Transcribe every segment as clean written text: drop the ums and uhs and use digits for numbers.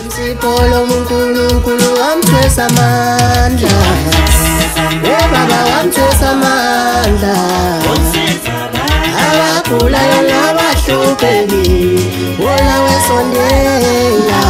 Sipolo uNkulunkulu wamthwesa amandla. Baba wamthwesa amandla. Abagulayo nabahlupheki wona wesondela.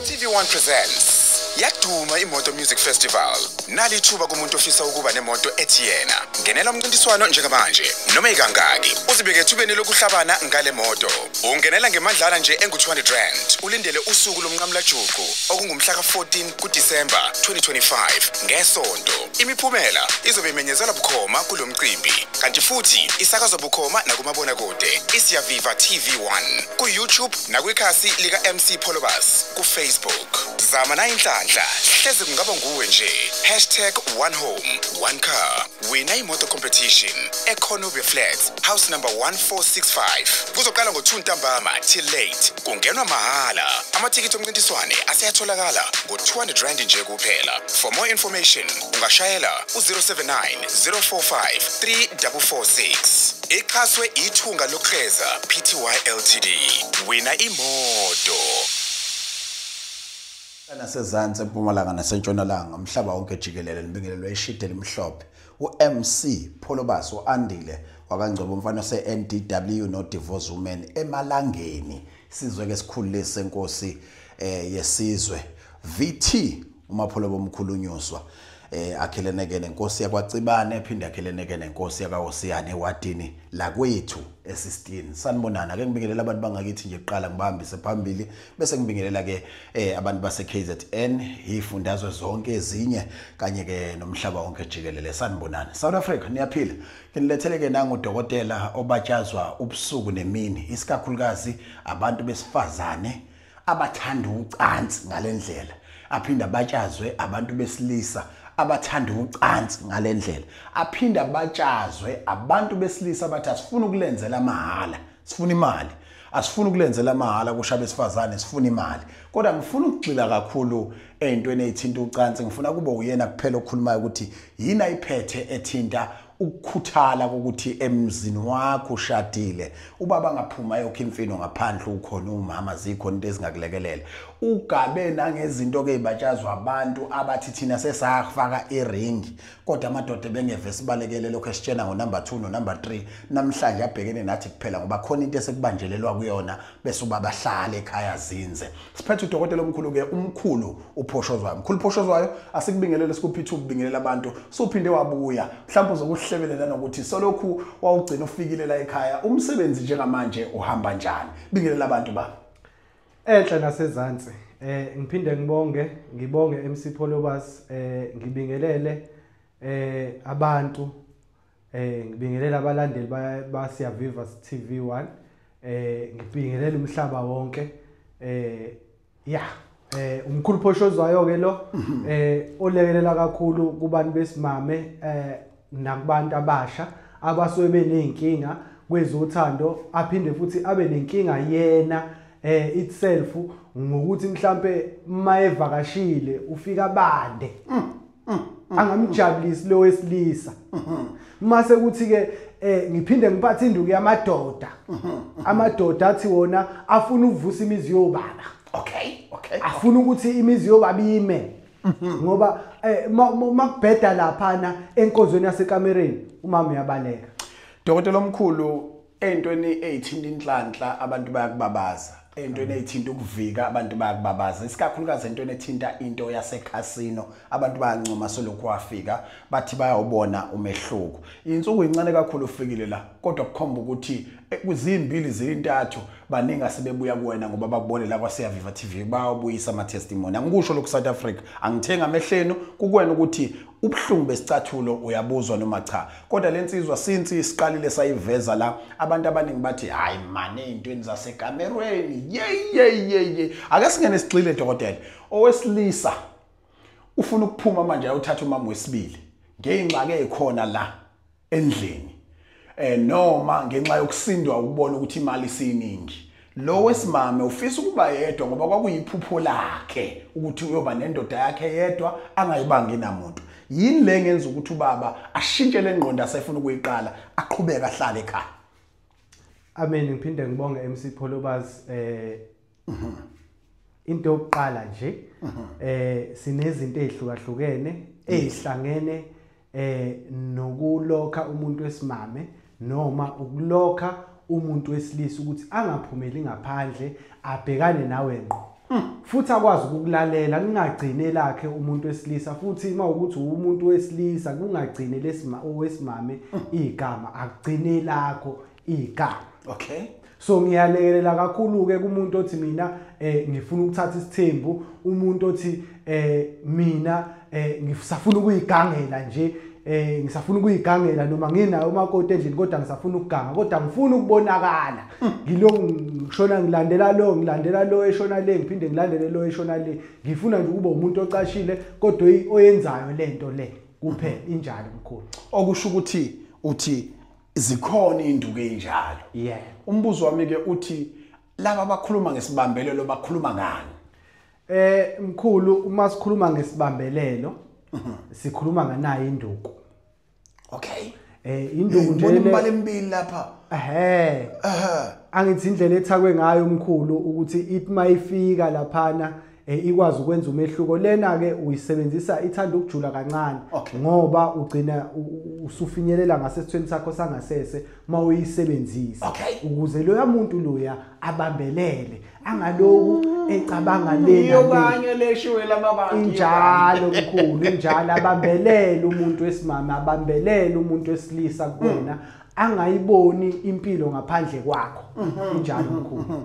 TV1 presents Yaduma iMoto Music Festival. Nali thuba kumuntu ofisa ukuba nemoto ethi yena. Ngenela umncintiswano njengamanje noma ikangaki. Uzibeke ethubeni lokuhlabana ngale moto. Ungenela ngemandlana nje engu200 rand. Ulindele usuku lomnqamla juqu okungumhla ka14 kuDisemba 2025 ngesonto. Imiphumela izobe imenyezelwa bukhoma kulomcimbi. Kanti futhi isakazwa bukhoma nakumabona kude. Isiyaviva TV1 ku YouTube nakwikhasi lika MC Polobus ku Facebook. Zama na inhlanhla hleze kungaba nguwe nje. #OneHome OneCar. Wina imoto competition eConobia Flats house number 1465. Kuzoqala ngo2 ntambama till late. Kungenwa mahala. Amatikiti omncintiswane aseyatholakala ngo200 rand nje kuphela. For more information ungashayela u079 045 3446. Iqhaswe ithunga lokuhleza PTY Ltd. Wina imoto. Nasezantsi eMpumalanga nasentshonalanga umhlaba wonke jikelele libingelelwe eshide elimhlophe uMC Polobus uandile wakangcobo umfana seNDW no Divorce Women emalangeni sizwe ke sikhulile senkosi yesizwe VT uMapholobo omkhulunyuswa akheleneke nenkosi yakwaCibane ephinde akheleneke nenkosi yakawosiyane ewadini la kwethu esistini sanibonana ake ngibingelela abantu bangakithi nje iqala ngibambise phambili bese ngibingelela ke abantu base KZN ifundazwe zonke ezinye kanye ke nomhlaba wonke jikelele sanibonana South Africa niyaphila kinilethele ke nangu udokotela obatshazwa ubusuku nemini isikakhulukazi abantu besifazane abathanda ucansi ngalendlela aphinda batshazwe abantu besilisa abathanda ucansi ngalendlela aphinda batshazwe abantu besilisa abathi asifuna ukulenzela mahala sifuna imali asifuna ukulenzela mahala kusha besifazane sifuna imali kodwa ngifuna ukugxila kakhulu entweni ethinta ucansi ngifuna kube uyena kuphela okhulumayo ukuthi yini ayiphethe ethinta ukukhuthala ukuthi emzini wakho ushadile ubaba ngaphuma yokho imfino ngaphandle ukhona umama zikho into ezingakulekelela ugabe nangezinto ke ibatshazwa abantu abathi thina sesafaka ering kodwa amadoda bengeve sibalekele lokho esitshena ngo-number 2 no-number 3 namhlanje abhekene nathi kuphela ngoba khona into esekubanjelelwa kuyona bese ubaba hlala ekhaya zinze siphethe udokotela omkhulu ke umkhulu uphoshozwayo umkhulu uphoshozwayo asikubingelele sikuphi ukubingelela abantu sophinde wabuya mhlawumbe uzokuhlebelela nokuthi solokhu wawugcina ufikile la ekhaya umsebenzi njengamanje uhamba njani bingelela abantu ba enhla nasezantsi ngiphinde ngibonge MC Polobus ngibingelele abantu ngibingelela abalandeli basiyaviva TV1 ngibingelela umhlaba wonke umkhulu Phoshozwayo ke lo olekelela kakhulu kubantu besimame nakubantu abasha abasuke beneyinkinga kwezothando aphinde futhi abe nenkinga yena itself ngokuthi mhlambe mayevakashile ufika bande angamjabulisi lo wesilisa mase kuthi ke ngiphinde ngiphathe induku yamadoda amadoda athi wona afuna ukuvusa imizi yobaba okay afuna ukuthi imizi yobaba ime ngoba makubheda laphana enkonzweni yasekamereni umama uyabaleka dokotela omkhulu entweni eyithinta inhlanhla abantu bayakubabaza entweni eyithinta ukuvika abantu bayakubabaza isikakhulukazi entweni ethinta into yasekhasino abantu bayancoma solokhu wafika bathi bayawubona umehluko insuku incane kakhulu ufikile la kodwa kukhomba ukuthi kuzimbili zintathu baningi sebebuya kuwena ngoba bakubone la kwaSiyaviva TV bayabuyisa ama testimony angikusho lokhu South Africa angithenga amehlenu kukwena ukuthi ubhlungu besicathulo uyabuzwa noma cha kodwa lensizwa since isiqalile sayiveza la abantu abaningi bathi hayi man ezintweni zasekamerweni ake singene sigxile dokotela owesilisa ufuna ukuphuma manje ayothatha umama wesibili ngengxaki ezikhona la endlini noma ngenxa yokusindwa ukubona ukuthi imali isiningi lo wesimame ufisa ukuba yedwa ngoba kwakuyiphupho lakhe ukuthi uyoba nendoda yakhe yedwa angayibangi namuntu yini le ngenza ukuthi ubaba ashintshe lengqondo asefuna ukuyiqala aqhubeka ahlale ekhaya Amen ngiphinde ngibonge MC Pholobazi into yokuqala nje sinezinto ezihlukahlukene ezihlangene nokulokha umuntu wesimame noma ukulokha umuntu wesilisa ukuthi angaphumeli ngaphandle abhekane nawe ngqo futhi akwazi ukulalela kungagcine lakhe umuntu wesilisa futhi uma ukuthi umuntu wesilisa kungagcine wesimame igama akugcine lakho igama. Okay. So ngiyalekelela kakhulu ke kumuntu othi mina ngifuna ukuthatha isithembu umuntu othi mina ngisafuna ukuyigangela nje ngisafuna ukuyigangela noma nginayo umakoti endlini kodwa ngisafuna ukuganga kodwa ngifuna ukubonakala ngiloko ngishona ngilandela lo eshona le ngiphinde ngilandele lo eshona le ngifuna nje ukuba umuntu ocashile kodwa oyenzayo lento le kuphela injalo mkhulu okusho ukuthi uthi zikhona induku enjalo. Yeah. Umbuzo wami ke uthi laba abakhuluma ngesibambelelo bakhuluma ngani? Mkhulu uma sikhuluma ngesibambelelo sikhuluma nganayo induku. Okay. Induku nje imbali embili lapha. Angithi indlela ethakwe ngayo umkhulu ukuthi ithi mayifika laphana ikwazi ukwenza umehluko lena ke uyisebenzisa ithanda ukujula kancane ngoba ugcina usufinyelela ngasesithweni sakho sangasese mawuyisebenzisa ukuze lo yamuntu loya abambelele angaloku ecabanga lena yokanye leshiwe lamabantu injalo mkhulu injalo abambelele umuntu wesimame abambelele umuntu wesilisa kuwena angayiboni impilo ngaphandle kwakho injalo mkhulu.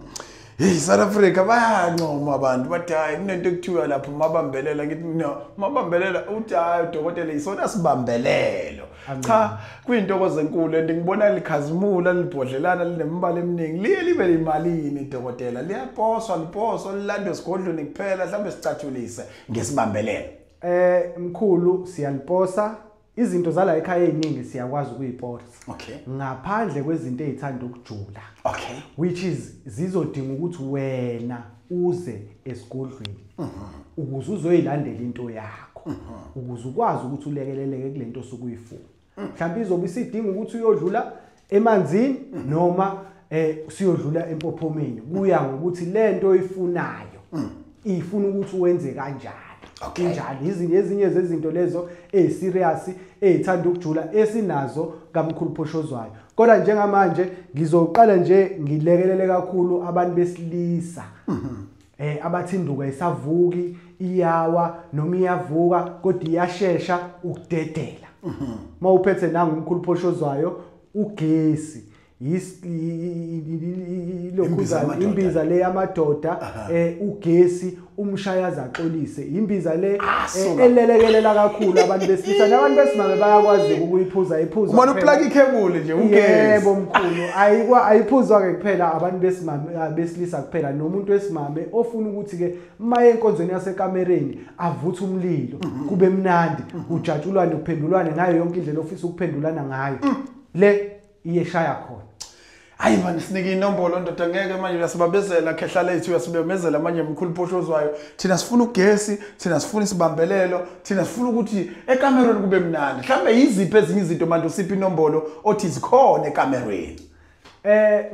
Hey South Africa bayancoma abantu bathi hayi kunento ekuthiwa lapho mabambelela ngithi no mabambelela uthi hayi udokotela isona sibambelelo cha kuyintokozo enkulu ngibona likhazimula libhodlelana linembala eminingi liye libe imalini idokotela liyaposwa lilando esigodlweni kuphela mhlambe sicathulise ngesibambelelo. Mkhulu siyaliposa izinto zala ekhaya eziningi siyakwazi ukuyiposa. Okay. Ngaphandle kwezinto ezithanda ukujula. Okay. Which is zizodinga ukuthi wena uze esigodlweni. Ukuze uzoyilandela into yakho. Ukuze ukwazi ukuthi ulekeleleke kulento sokuyifuna. Mhlawumbe izobe isidinga ukuthi uyodlula emanzini noma siyodlula empophomeni. Kuya ngokuthi lento oyifunayo ifuna ukuthi uwenze kanjani. Injalo ezinye zezinto lezo serious ezithanda ukujula esinazo kaMkhulu Phoshozwayo kodwa njengamanje ngizoqala nje ngilekelele kakhulu abantu besilisa abathi induku ayisavuki iyawa noma iyavuka kodwa iyashesha ukudedela mawuphethe nanga uMkhulu Phoshozwayo ugesi imbiza le yamadoda ugesi umshayaza axolise imbiza le elelekelela kakhulu abantu besilisa nabantu besimame bayakwazi ukuyiphuza iphuza uma uplug ikhebule nje ugesi yebo mkhulu ayiphuzwa ke kuphela abantu besimame besilisa kuphela nomuntu wesimame ofuna ukuthi ke maye enkonzweni yasekamereni avuthe umlilo kube mnandi ujatshulwane kuphendulwane ngayo yonke indlela ofisa ukuphendulana ngayo le iyeshaya khona. Hayi manje sinike inombolo ndoda ngeke manje uyasibabezela khehla lethu uyasibemezela manje uMkhulu Phoshozwayo thina sifuna ugesi thina sifuna isibambelelo thina sifuna ukuthi ekamereni kube mnandi mhlambe yiziphi ezinye izinto manje usiphi inombolo othi zikhona ekamereni.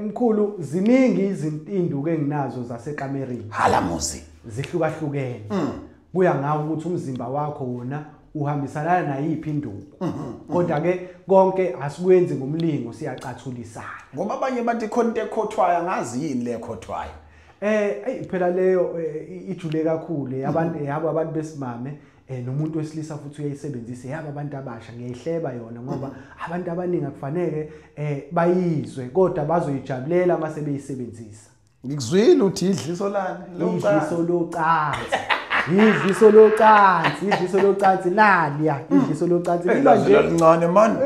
Mkhulu ziningi izinto enginazo zasekamereni hala muzi zihlukahlukene kuya ngawo ukuthi umzimba wakho wona uhambisana nayiphi induku kodwa ke konke asikwenzi ngomlingo siyacathulisana ngoba abanye bathi khona into ekhothwayo ngazi yini le ekhothwayo phela leyo ijule kakhulu abantu besimame nomuntu wesilisa futhi uyayisebenzisa yaba abantu abasha ngiyayihleba yona ngoba abantu abaningi akufanele bayizwe kodwa bazoyijabulela mase beyisebenzisa. Ngikuzwile uthi idliso lani idliso locansi idliso locansi naliya idliso locansi manje lincane man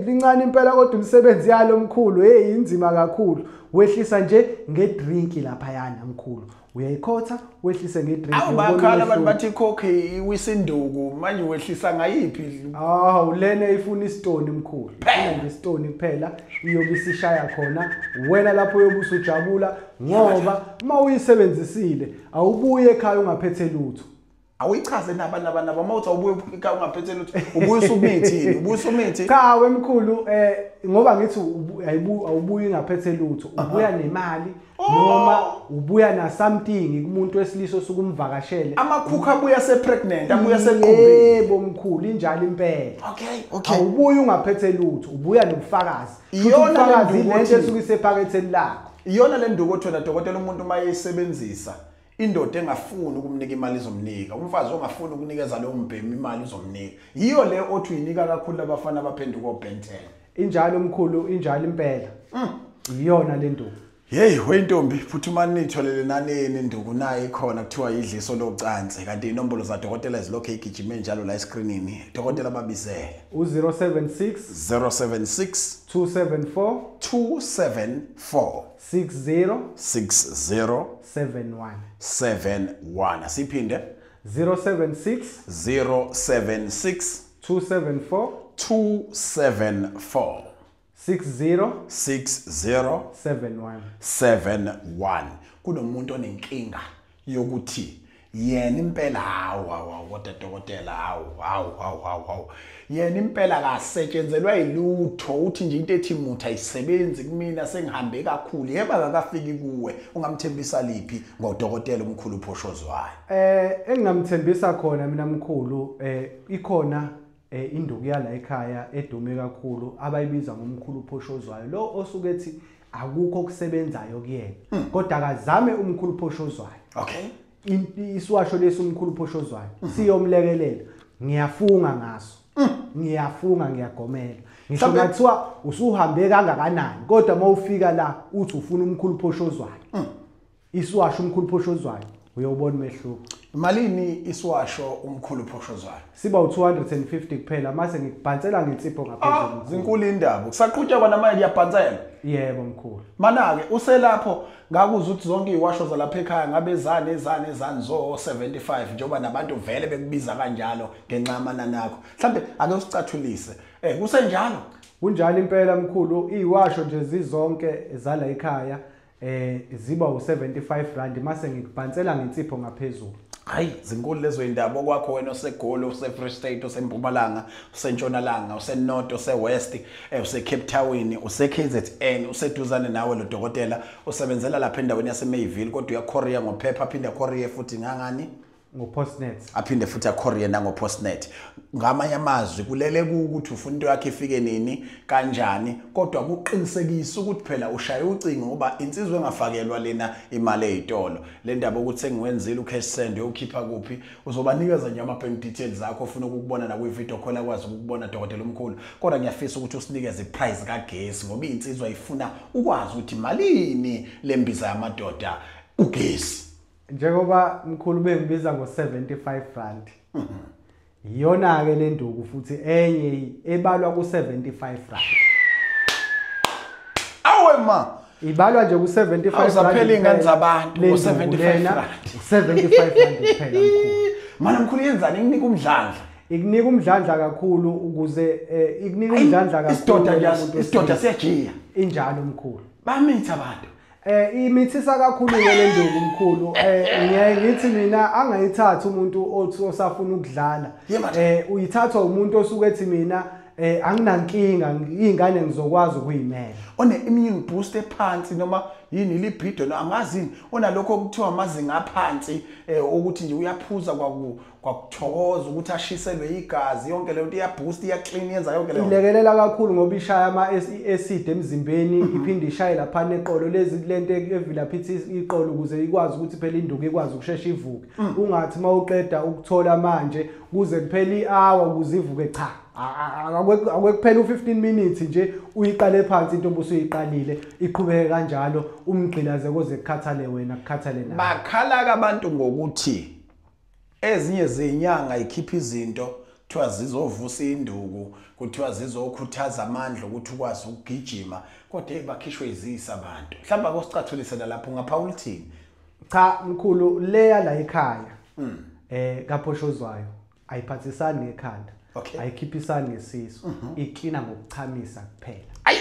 lincane impela kodwa umsebenzi yalo mkhulu inzima kakhulu wehlisa nje ngedrink lapha yana mkhulu uyayikhotha wehlise ngedrink bakhala abantu bathi coke iwisinduku manje wehlisa ngayiphi lena ifuna istone mkhulu ina ngestone kuphela iyobe isishaya khona wena lapho uyobusa ujabula ngoba mawuyisebenzisile awubuye ekhaya ungaphethe lutho Awuyichaze nabana mawuthi awubuye uphika ungaphethela ukuthi ubuye usumithi cha wemkhulu ngoba ngithi awubuyi ngaphethe lutho ubuya nemali noma ubuya na something kumuntu wesilisa osukumvakashele amakhukhu abuya pregnant abuya seqhubeni yebo mkhulu injalo impela okay awubuyi ungaphethe lutho ubuya nobufakazi iyona lento esuke isephaketheni lakho iyona le nduku othona dokotela umuntu mayisebenzisa indoda engafuni ukumnika imali izomnika umfazi ongafuni ukunikeza lo mbhemi imali izomnika yiyo le othi uyinika kakhulu abafana abaphenduka oBenten injalo mkhulu injalo impela iyona le nduku hey wentombi phuthuma nitholele naneni induku naye ikhona kuthiwa yidliso locansi kanti inombolo za dokotela ezilokho igijime njalo la escreenini dokotela babizele u076 274 60 71 siphinde 076 274 60 71 kunomuntu onenkinga yokuthi yena impela hawu dokotela hawu yena impela kasetshenzelwa ilutho uthi nje into ethi mutha ayisebenzi kumina sengihambe kakhulu yeba akafiki kuwe ungamthembisa liphi ngodokotela omkhulu uPhoshozwayo engingamthembisa khona mina mkhulu ikhona induku yala ekhaya edume kakhulu abayibiza ngomkhulu uPhoshozwayo lo osuke ethi akukho okusebenzayo kuyena kodwa akazame umkhulu uPhoshozwayo okay isiwasho lesumkhulu uPhoshozwayo siyomlekelela ngiyafunga ngaso ngiyafunga ngiyagomela ngisho ngathiwa usuhambe kangakanani kodwa mawufika la uthi ufuna umkhulu uPhoshozwayo isiwasho umkhulu uPhoshozwayo uyobona umehluko malini isiwasho umkhulu uPhoshozwayo siba u250 kuphela mase ngikubhansela ngensipho ngaphezulu zinkulu indaba kusaqhutshwa kwanamanje kuyabhansela yebo mkhulu mana ke uselapho ngakuza ukuthi zonke iwasho zalapha ekhaya ngabe ezani zo 75 njoba nabantu vele bekubiza kanjalo ngenxa yamanani akho mhlambe ake usicathulise kusenjalo kunjalo impela mkhulu iwasho nje zizonke zala ekhaya ziba u75 rand mase ngikubhansela ngensipho ngaphezulu hayi zinkulu lezo indaba okwakho wena oseGoli ose-Free State oseMpumalanga oseNtshonalanga oseNorth oseWest oseCape Town oseKZN useduzane nawe lo dokotela usebenzela lapha endaweni yaseMayville kodwa uyacourier ngophepha aphinda courier futhi ngangani ngoPostnet aphinde futhi acourier nangoPostnet ngamanye amazwi kulele ukuthi ufuna into yakhe ifike nini kanjani kodwa kuqinisekisa ukuthi phela ushaya ucingo ngoba insizwe engafakelwa lena imali ezitolo le ndaba ukuthi sengiwenzile ucash send uyokhipha kuphi uzobanikeza nje ama bank details zakho ufuna ukubona na kwi-video call akwazi ukubona dokotela omkhulu kodwa ngiyafisa ukuthi usinikeze iprice kagesi ngoba insizwe ayifuna ukwazi ukuthi malini lembiza yamadoda ugesi njengoba mkhulu bengibiza ngo75 rand iyona ke le nduku futhi enye ebalwa ku75 rand awe ma ibalwa nje ku75 rand awuzaphela ingane zabantu ngo75 rand 75 rand kuphela mkhulu mana mkhulu yenzani ikunika umdlandla ikunika umdlandla kakhulu ukuze ikunika umdlandla kakhulu isidoda siyajiya injalo mkhulu bamitha abantu imithisa kakhulu le nduku mkhulu ngithi mina angayithatha umuntu osafuna ukudlala uyithathwa umuntu osuke ethi mina anginankinga izingane ngizokwazi ukuyimela one immune boost ephansi noma yini libido angazini onalokho okuthiwa amazinga aphansi ukuthi nje uyaphuza kwakuthokoza ukuthi ashiselwe igazi yonke le nto iyaboost iyaclean yenza yonke le nto ilekelela kakhulu ngoba ishaya ama-acid emzimbeni iphinde ishaye lapha neqolo lento evila phithi iqolo ukuze ikwazi ukuthi phela induku ikwazi ukushesha ivuke ungathi mawuqeda ukuthola manje kuze kuphela i-hour ukuze ivuke cha akwekuphela u15 minutes nje uyiqale phansi into obusuyiqalile iqhubeke kanjalo umgqilaze koze kukhathale wena kukhathale nawe bakhala abantu ngokuthi ezinye zenyanga ikhipha izinto kuthiwa zizovusa induku kuthiwa zizokhuthaza amandla ukuthi ukwazi ukugijima kodwa bakhishwe izisa abantu mhlawumbe akosicathulise lapho ngapha ulithini cha mkhulu leya la ekhaya kaPhoshozwayo ayiphathisani ekhanda ayikhiphisani ngesiso iklina ngokuchamisa kuphela ayi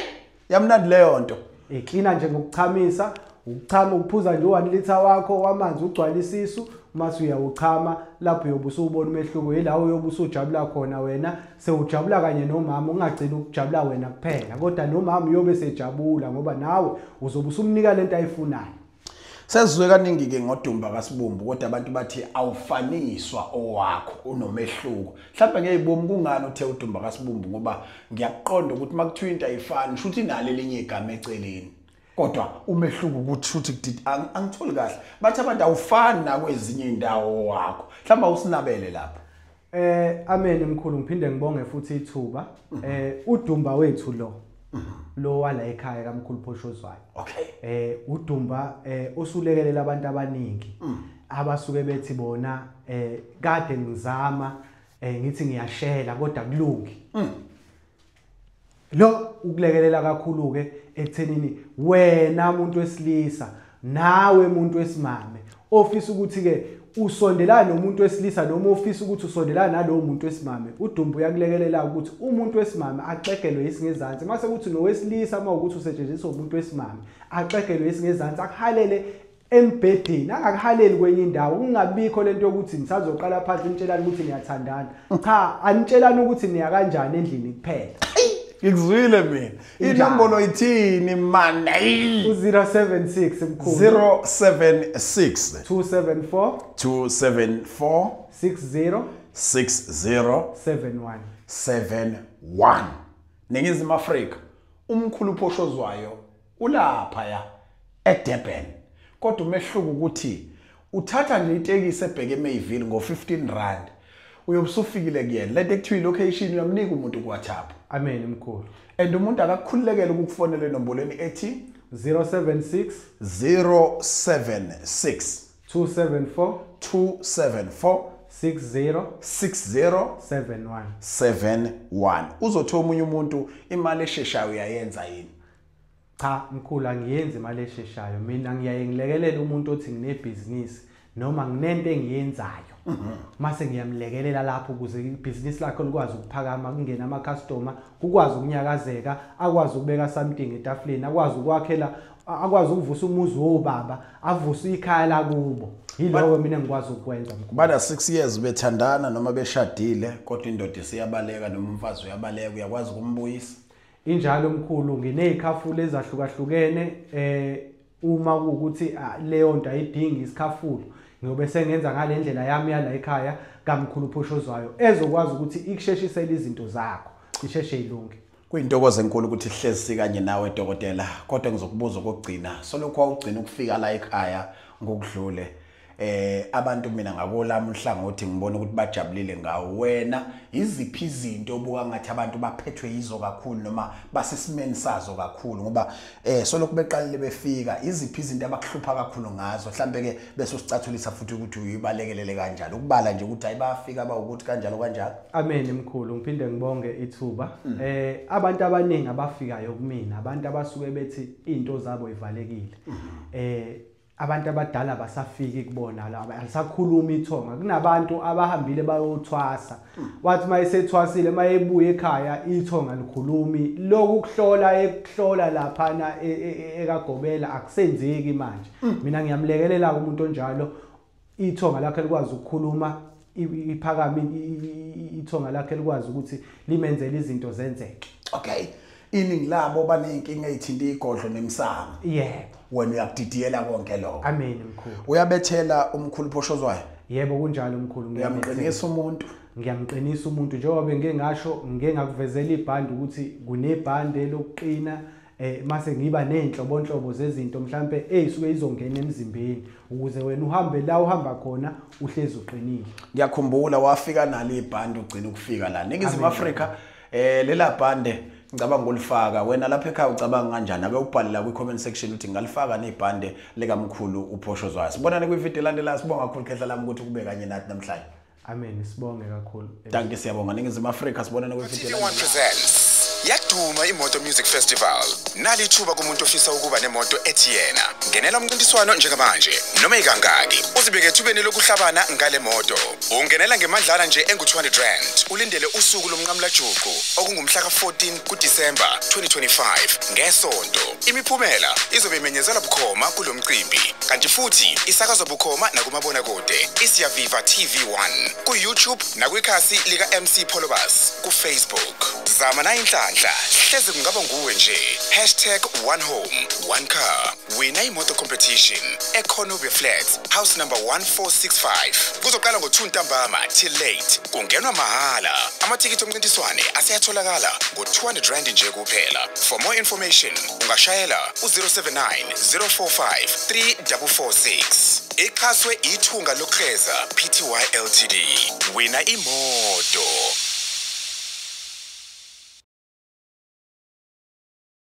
yamnandi leyo nto iklina nje ngokuchamisa Ukuchama ukuphuza nje 1 liter wakho wamanzi ugcwala isisu mase uyawuchama lapho uyobusubona umehluko yilawo uyobusujabula khona wena sewujabula kanye nomama ungagcina ukujabula wena kuphela kodwa nomama uyobe sejabula ngoba nawe uzobusumnika lento ayifunayo. Sezwe kaningi ke ngodumba kaSibumbu kodwa abantu bathi awufaniswa owakho unomehluko. Mhlawumbe ngiyayiboma kungani uthe udumba kaSibumbu ngoba ngiyaqonda ukuthi makuthiwa into ayifani shuthi inalo elinye igama eceleni. Kodwa umehluko ukuthi shuthi angitholi kahle. Bathi abantu awufani nakwezinye indawo wakho. Mhlawumbe usinabele lapha. Amen mkhulu ngiphinde ngibonge futhi ithuba. Udumba wethu lo wala ekhaya kaMkhulu Phoshozwayo. Okay. Udumba usulekelela abantu abaningi abasuke bethi bona kade ngizama ngithi ngiyashela kodwa kulungi. Lo ukulekelela kakhulu ke ekuthenini wena umuntu wesilisa nawe umuntu wesimame ofisa ukuthi ke usondelana nomuntu wesilisa noma ofisa ukuthi usondelana nalowo muntu wesimame. Udumba uyakulekelela ukuthi umuntu wesimame axegelwe isingezansi mase kuthi nowesilisa uma ukuthi usetshenziswa umuntu wesimame axegelwe isingezansi akuhalele embedeni akakuhaleli kwenye indawo ungabikho lento yokuthi nisazoqala phansi nitshelana ukuthi niyathandana cha anitshelana ukuthi niya kanjani endlini kuphela. Ngikuzwile mina. Inombolo ithini man? U076 mkhulu. 076 274 274 60 60 71. 71. Ningizimu Afrika. Umkhulu Phoshozwayo ulapha ya eDurban. Kodwa umehluko ukuthi uthatha nje itekisi ebheke eMayville ngo15 rand. Uyobusufikile kuyena. Lethe kuthiwa ilocation uyamnika umuntu kuWhatsApp. Amen mkhulu. And umuntu akakhululekela ukukufonela enombolweni ethi 076 076 274 274 60 60 71. 71. Uzothola omunye umuntu imali esheshayo uyayenza yini? Cha mkhulu angiyenzi imali esheshayo mina ngiyaye ngilekelele umuntu othi nginebhizinisi noma nginento engiyenzayo. Mase ngiyamlekelela lapho ukuze ibhizinisi lakho likwazi ukuphakama kungena ama customer ukwazi ukunyakazeka akwazi ukubeka something etafuleni akwazi ukwakhela akwazi ukuvusa umuzi wobaba avusa ikhaya la kubo. Yilowo mina ngikwazi ukwenza mkhulu. Bada 6 years bethandana noma beshadile kodwa indoda isiyabaleka noma umfazi uyabaleka uyakwazi ukumbuyisa. Injalo mkhulu nginezikhafula ezahlukahlukene uma ukuthi leyo nto ayidingi isikhafulo ngobe sengenza ngale ndlela yami yala ekhaya kaMkhulu Phoshozwayo ezokwazi ukuthi ikusheshisele izinto zakho isheshe ilunge. Kuyintokozo enkulu ukuthi ihlezi kanye nawe dokotela kodwa ngizokubuza ukugcina solokhu awugcina ukufika la ekhaya ngokudlule abantu mina ngakolami uhlangothi ngibona ukuthi bajabulile ngawo wena iziphi izinto obuka ngathi abantu baphethwe yizo kakhulu noma basesimeni sazo kakhulu ngoba solokhu beqalile befika iziphi izinto abakuhlupha kakhulu ngazo mhlambe ke bese usicathulisa futhi ukuthi uyibalekelele kanjalo ukubala nje ukuthi ayibafika bawukuthi kanjalo kanjalo. Amen mkhulu ngiphinde ngibonge ithuba abantu abaningi abafikayo kumina abantu abasuke bethi into zabo ivalekile abantu abadala basafiki kubona laba alisakhuluma ithonga kunabantu abahambile bayothwasa wathi mayisethwasile mayebuye ekhaya ithonga likhulumi lokuhlola ekuhlola lapha ekagobela akusenzeki manje mina ngiyamlekelela umuntu onjalo ithonga lakhe likwazi ukukhuluma iphakame ithonga lakhe likwazi ukuthi limenzele izinto zenzeke. Okay iningi labo banenkinga ezithinta igodlo nemsamo. Yebo. Wena uyakudidiyela konke lokho. Amen mkhulu. Uyabethela umkhulu Phoshozwayo? Yebo kunjalo mkhulu ngiyamqinisa umuntu. Ngiyamqinisa umuntu njengoba ngingasho ngengakuvezela ibhandi ukuthi kunebhande lokuqina mase ngiba nenhlobonhlobo zezinto mhlambe ezisuke izongena emzimbeni ukuze wena uhambe la uhamba khona uhlezi uqinile. Ngiyakhumbula wafika nalo ibhande ugcina ukufika la. Ningizimu Afrika lela bhande ngicabanga ulifaka wena lapha ekhaya ucabanga kanjani ake ubhalela kwi comment section uthi ngalifaka nebhande lekaMkhulu uPhoshozwayo. Sibonane kwi video elandelayo sibonga kakhulu khehla lami ukuthi kube kanye nathi namhlanje. Amen sibonge kakhulu. Danke siyabonga Ningizimu Afrika sibonane kwi video elandelayo. yaduma iMoto Music Festival. Nali ithuba kumuntu ofisa ukuba nemoto ethiyena. Ngenela umncintiswano njengamanje noma ikangaki. Uzibeke ethubeni lokuhlabana ngale moto. Ungenela ngemadlana nje engu200. Ulindele usuku lomnqamla juqu okungumhla ka14 kuDisemba 2025 ngesonto. Imiphumela izobe imenyezela bukhoma kulomcimbi. Kanti futhi isakazwa bukhoma nakumabona kude. Isiyaviva TV1 ku YouTube nakwikhasi lika MC Polobas ku Facebook. Zama na inhlanhla hleze kungaba nguwe nje. #OneHome OneCar. Wina imoto competition eConobia Flats house number 1465. Kuzoqala ngo2 ntambama till late. Kungenwa mahala. Amatikiti omncintiswane aseyatholakala ngo200 nje kuphela. For more information ungashayela u079 045 3446. Ikhaswe ithunga lokukheza PTY Ltd. Wina imoto.